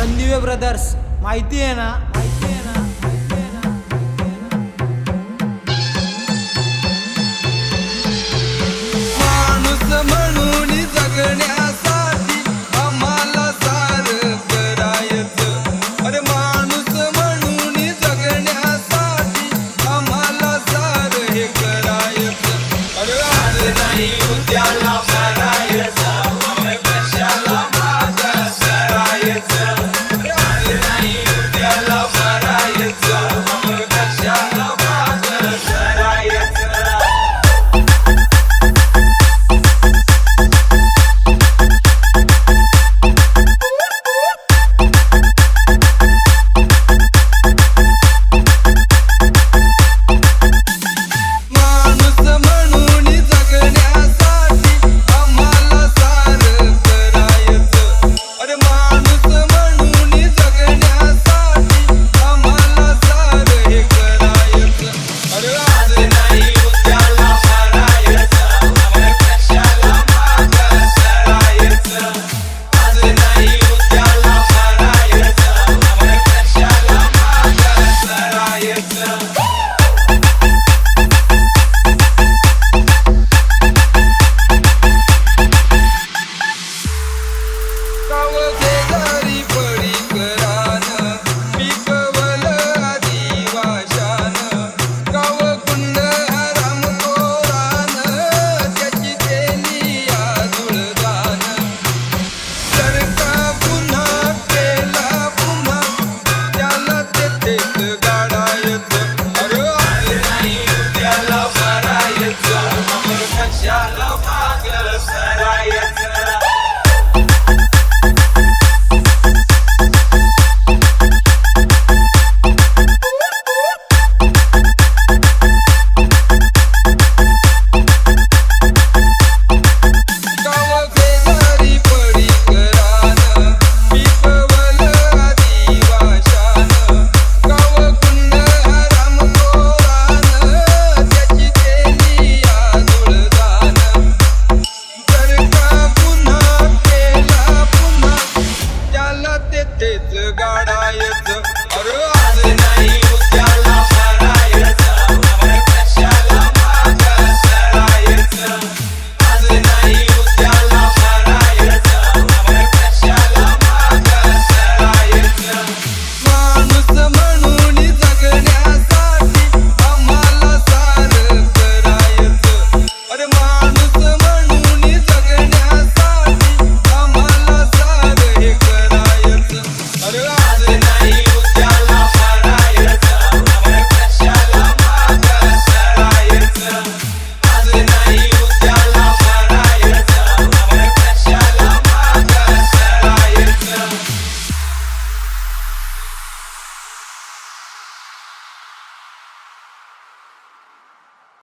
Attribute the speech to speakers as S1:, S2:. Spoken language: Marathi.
S1: रणदिवे ब्रदर्स माहिती आहे ना?
S2: माणूस म्हणून जगण्यासाठी आम्हाला सारं करायचं. अरे माणूस म्हणून जगण्यासाठी आम्हाला सारं हे करायचं. अरे आज नाही उद्याला मरायचं, मग कशाला माझं सरायचं. आज नाही उद्याला मरायचं, मग कशाला माझं सरायचं. माणूस म्हणून जगण्यासाठी आम्हाला सारं करायचं. अरे माणूस म्हणून जगण्यासाठी आम्हाला सारं हे करायचं. अरे आज नाही उद्याला मरायचं, मग कशाला माझं सरायचं. आज नाही उद्याला मरायचं, मग कशाला माझं सरायचं. शेजारी पडीकरानं पिकवलं आदिवाशानं. गावकुंड हरामखोरानं त्याची केली आजुळदानं. जर का पुन्हा केला पुन्हा त्याला तेथेच गाडायचं. अरे आज नाही उद्याला मरायचं, मग कशाला मागं सरायचं.